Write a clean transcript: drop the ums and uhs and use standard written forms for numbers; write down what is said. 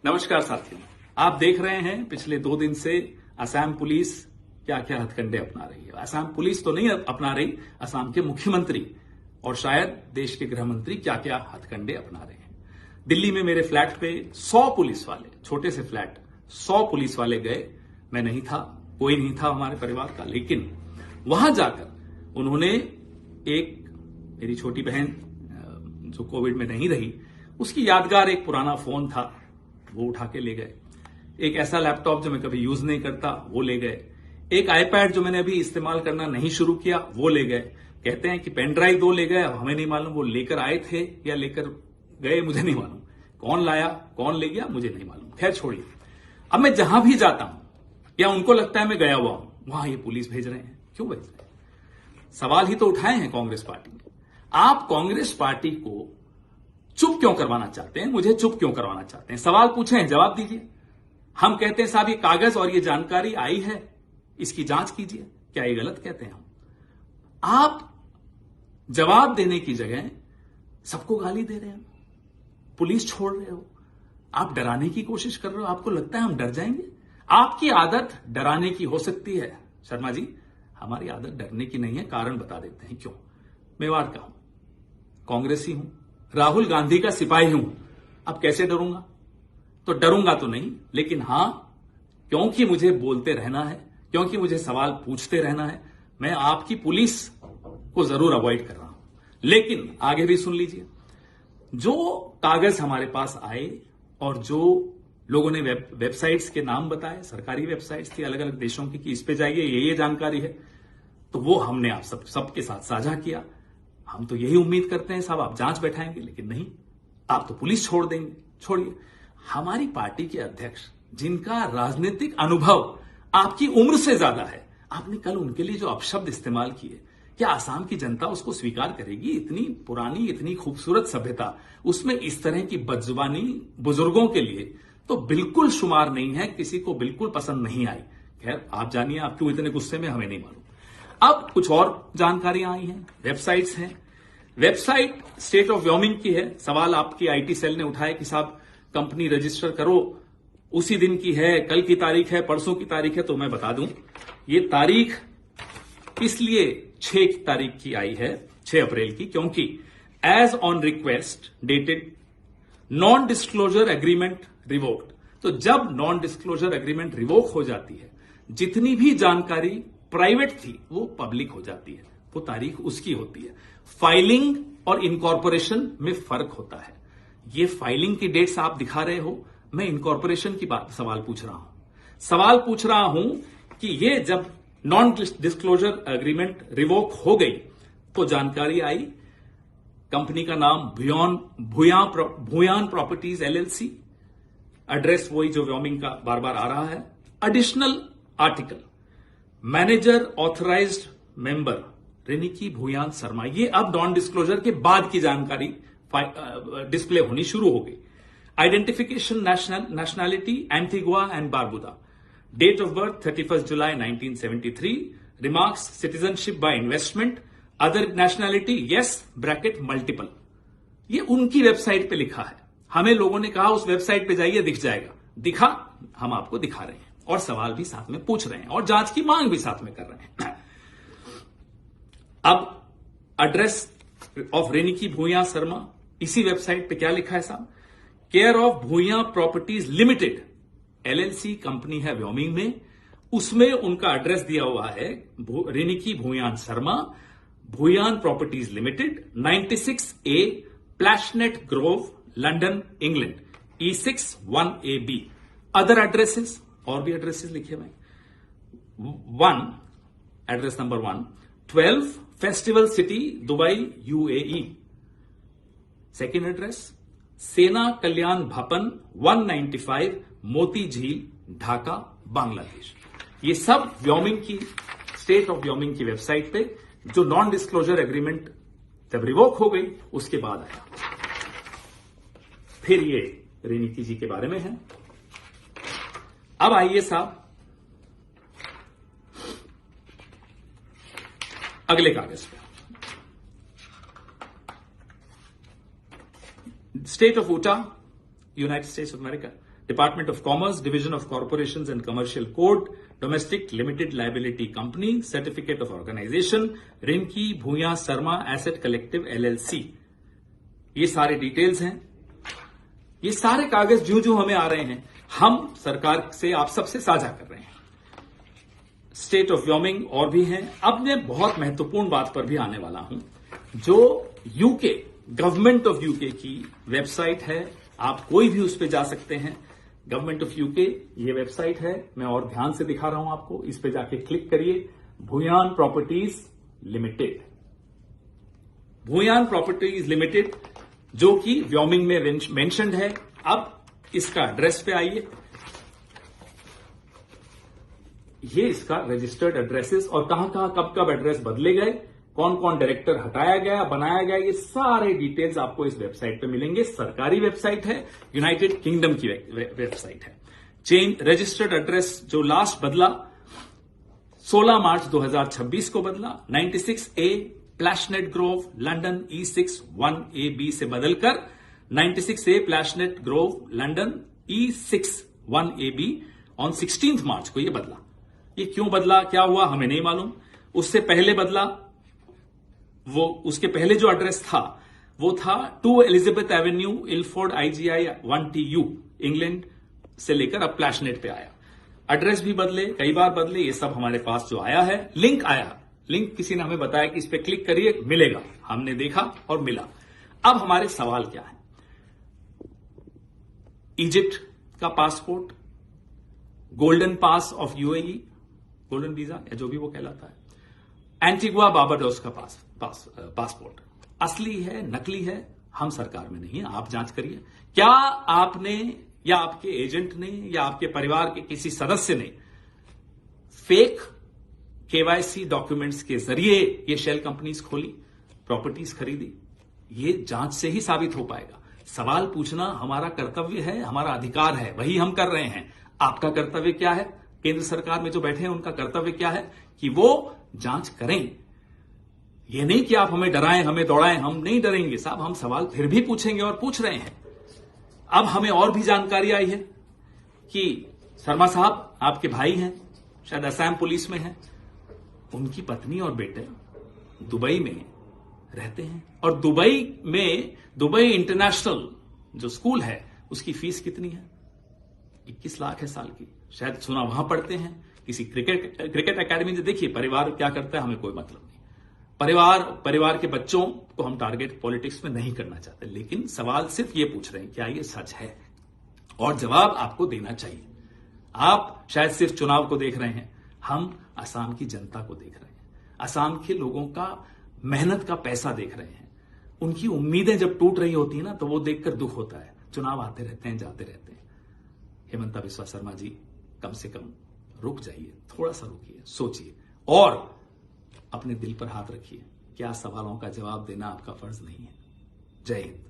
नमस्कार साथियों, आप देख रहे हैं पिछले 2 दिन से असम पुलिस क्या क्या हथकंडे अपना रही है। असम पुलिस तो नहीं अपना रही, असम के मुख्यमंत्री और शायद देश के गृह मंत्री क्या क्या हथकंडे अपना रहे हैं। दिल्ली में मेरे फ्लैट पे 100 पुलिस वाले, छोटे से फ्लैट 100 पुलिस वाले गए। मैं नहीं था, कोई नहीं था हमारे परिवार का, लेकिन वहां जाकर उन्होंने मेरी छोटी बहन जो कोविड में नहीं रही, उसकी यादगार एक पुराना फोन था, वो उठा के ले गए। एक ऐसा लैपटॉप जो मैं कभी यूज नहीं करता, वो ले गए। एक आईपैड जो मैंने अभी इस्तेमाल करना नहीं शुरू किया, वो ले गए। कहते हैं कि पेन ड्राइव 2 ले गए। अब हमें नहीं मालूम वो लेकर आए थे या लेकर गए, मुझे नहीं मालूम। कौन लाया, कौन ले गया, मुझे नहीं मालूम। खैर छोड़िए। अब मैं जहां भी जाता हूं या उनको लगता है मैं गया हुआ हूं, वहां ये पुलिस भेज रहे हैं। क्यों भेज रहे हैं? सवाल ही तो उठाए हैं कांग्रेस पार्टी ने। आप कांग्रेस पार्टी को चुप क्यों करवाना चाहते हैं? मुझे चुप क्यों करवाना चाहते हैं? सवाल पूछे हैं, जवाब दीजिए। हम कहते हैं साहब ये कागज और ये जानकारी आई है, इसकी जांच कीजिए। क्या ये गलत कहते हैं हम? आप जवाब देने की जगह सबको गाली दे रहे हैं, पुलिस छोड़ रहे हो, आप डराने की कोशिश कर रहे हो। आपको लगता है हम डर जाएंगे? आपकी आदत डराने की हो सकती है शर्मा जी, हमारी आदत डरने की नहीं है। कारण बता देते हैं क्यों। मेवाड़ का हूं, कांग्रेसी हूं, राहुल गांधी का सिपाही हूं। अब कैसे डरूंगा? तो डरूंगा तो नहीं, लेकिन हां, क्योंकि मुझे बोलते रहना है, क्योंकि मुझे सवाल पूछते रहना है, मैं आपकी पुलिस को जरूर अवॉइड कर रहा हूं। लेकिन आगे भी सुन लीजिए। जो कागज हमारे पास आए और जो लोगों ने वेबसाइट्स के नाम बताए, सरकारी वेबसाइट्स थी अलग अलग देशों की, कि इस पे जाइए, ये जानकारी है, तो वो हमने आप सबके साथ साझा किया। हम तो यही उम्मीद करते हैं साहब आप जांच बैठाएंगे, लेकिन नहीं, आप तो पुलिस छोड़ देंगे। छोड़िए, हमारी पार्टी के अध्यक्ष जिनका राजनीतिक अनुभव आपकी उम्र से ज्यादा है, आपने कल उनके लिए जो अपशब्द इस्तेमाल किए, क्या आसाम की जनता उसको स्वीकार करेगी? इतनी पुरानी, इतनी खूबसूरत सभ्यता, उसमें इस तरह की बदजुबानी बुजुर्गों के लिए तो बिल्कुल शुमार नहीं है, किसी को बिल्कुल पसंद नहीं आई। खैर आप जानिए, आप क्यों इतने गुस्से में, हमें नहीं मालूम। अब कुछ और जानकारियां आई हैं, वेबसाइट्स हैं। वेबसाइट स्टेट ऑफ व्योमिंग की है। सवाल आपकी आईटी सेल ने उठाया कि साहब कंपनी रजिस्टर करो, उसी दिन की है, कल की तारीख है, परसों की तारीख है। तो मैं बता दूं, ये तारीख इसलिए 6 तारीख की आई है, 6 अप्रैल की, क्योंकि as on request dated non disclosure agreement revoked. तो जब नॉन डिस्क्लोजर एग्रीमेंट रिवोक हो जाती है, जितनी भी जानकारी प्राइवेट थी वो पब्लिक हो जाती है, वो तारीख उसकी होती है। फाइलिंग और इनकॉर्पोरेशन में फर्क होता है। ये फाइलिंग की डेट्स आप दिखा रहे हो, मैं इनकॉर्पोरेशन की बात सवाल पूछ रहा हूं कि ये जब नॉन डिस्क्लोजर एग्रीमेंट रिवोक हो गई तो जानकारी आई, कंपनी का नाम भूयान प्रॉपर्टीज एलएलसी, एड्रेस वही जो व्योमिंग का बार बार आ रहा है। Additional article, manager authorised member Riniki Bhuyan Sharma. ये अब नॉन डिस्क्लोजर के बाद की जानकारी डिस्प्ले होनी शुरू हो गई। Identification nationality Antigua and Barbuda, date of birth 31 July 1973, remarks citizenship by investment, other nationality yes bracket multiple. ये उनकी वेबसाइट पे लिखा है। हमें लोगों ने कहा उस वेबसाइट पे जाइए, दिख जाएगा। दिखा, हम आपको दिखा रहे हैं और सवाल भी साथ में पूछ रहे हैं और जांच की मांग भी साथ में कर रहे हैं। अब एड्रेस ऑफ रेनिकी भूया शर्मा, इसी वेबसाइट पे क्या लिखा है साहब? Care of Bhuyan properties limited LLC company है व्योमिंग में, उसमें उनका एड्रेस दिया हुआ है Riniki Bhuyan Sharma, Bhuyan properties limited, 96A Plashet Grove, London, England, E6 1AB। Other addresses, और भी एड्रेसेस लिखे हुए। 1 एड्रेस नंबर 1 12 festival city, Dubai, UAE। Second address Sena Kalyan भवन 195 मोती झील, ढाका, बांग्लादेश। ये सब व्योमिंग की, स्टेट ऑफ व्योमिंग की वेबसाइट पे, जो नॉन डिस्क्लोजर एग्रीमेंट जब रिवोक हो गई उसके बाद आया। फिर ये रेनिकी जी के बारे में है। अब आइए साहब अगले कागज पे। State of Utah, United States of America, Department of Commerce, Division of Corporations and Commercial Code, domestic limited liability company, certificate of organization, Rinki Bhuya Sharma asset collective LLC। ये सारे डिटेल्स हैं। ये सारे कागज जो हमें आ रहे हैं, हम सरकार से आप सबसे साझा कर रहे हैं। स्टेट ऑफ व्योमिंग और भी हैं। अब मैं बहुत महत्वपूर्ण बात पर भी आने वाला हूं, जो यूके गवर्नमेंट ऑफ यूके की वेबसाइट है। आप कोई भी उस पर जा सकते हैं। गवर्नमेंट ऑफ यूके ये वेबसाइट है, मैं और ध्यान से दिखा रहा हूं आपको। इस पे जाके क्लिक करिए, Bhuyan properties limited. Bhuyan properties limited जो कि व्योमिंग में मेंशन्ड है। अब इसका एड्रेस पे आइए। ये इसका रजिस्टर्ड एड्रेसेस और कहां कब एड्रेस बदले गए, कौन कौन डायरेक्टर हटाया गया, बनाया गया, ये सारे डिटेल्स आपको इस वेबसाइट पे मिलेंगे। सरकारी वेबसाइट है, यूनाइटेड किंगडम की वेबसाइट है। चेंज रजिस्टर्ड एड्रेस जो लास्ट बदला 16 मार्च 2026 को बदला, 96A Plashet Grove London E6 1AB से बदलकर 96A Plashet Grove London E6 1AB on 16 March को यह बदला। ये क्यों बदला, क्या हुआ, हमें नहीं मालूम। उससे पहले बदला, वो उसके पहले जो एड्रेस था वो था 2 Elizabeth Avenue Ilford IGI 1TU England से लेकर अब प्लैशनेट पे आया। एड्रेस भी बदले, कई बार बदले। ये सब हमारे पास जो आया है, लिंक आया, लिंक किसी ने हमें बताया कि इस पे क्लिक करिए, मिलेगा। हमने देखा और मिला। अब हमारे सवाल क्या है? इजिप्ट का passport, Golden Pass of UAE, golden visa या जो भी वो कहलाता है, एंटीगुआ बारबाडोस का पासपोर्ट असली है नकली है, हम सरकार में नहीं है, आप जांच करिए। क्या आपने या आपके एजेंट ने या आपके परिवार के किसी सदस्य ने फेक KYC डॉक्यूमेंट्स के जरिए ये शेल कंपनीज खोली, प्रॉपर्टीज खरीदी? ये जांच से ही साबित हो पाएगा। सवाल पूछना हमारा कर्तव्य है, हमारा अधिकार है, वही हम कर रहे हैं। आपका कर्तव्य क्या है? केंद्र सरकार में जो बैठे हैं उनका कर्तव्य क्या है कि वो जांच करें। ये नहीं कि आप हमें डराएं, हमें दौड़ाएं। हम नहीं डरेंगे साहब, हम सवाल फिर भी पूछेंगे और पूछ रहे हैं। अब हमें और भी जानकारी आई है कि शर्मा साहब आपके भाई हैं, शायद असम पुलिस में हैं, उनकी पत्नी और बेटे दुबई में रहते हैं। और दुबई इंटरनेशनल जो स्कूल है उसकी फीस कितनी है? 21 लाख है साल की। शायद सुना वहां पढ़ते हैं किसी क्रिकेट एकेडमी से। देखिए परिवार क्या करता है हमें कोई मतलब नहीं। परिवार के बच्चों को हम टारगेट पॉलिटिक्स में नहीं करना चाहते, लेकिन सवाल सिर्फ ये पूछ रहे हैं क्या ये सच है, और जवाब आपको देना चाहिए। आप शायद सिर्फ चुनाव को देख रहे हैं, हम असम की जनता को देख रहे हैं, असम के लोगों का मेहनत का पैसा देख रहे हैं। उनकी उम्मीदें जब टूट रही होती है ना, तो वो देखकर दुख होता है। चुनाव आते रहते हैं, जाते रहते हैं। हेमंता बिस्वा शर्मा जी, कम से कम रुक जाइए, थोड़ा सा रुकिए, सोचिए और अपने दिल पर हाथ रखिए। क्या सवालों का जवाब देना आपका फर्ज नहीं है? जय हिंद।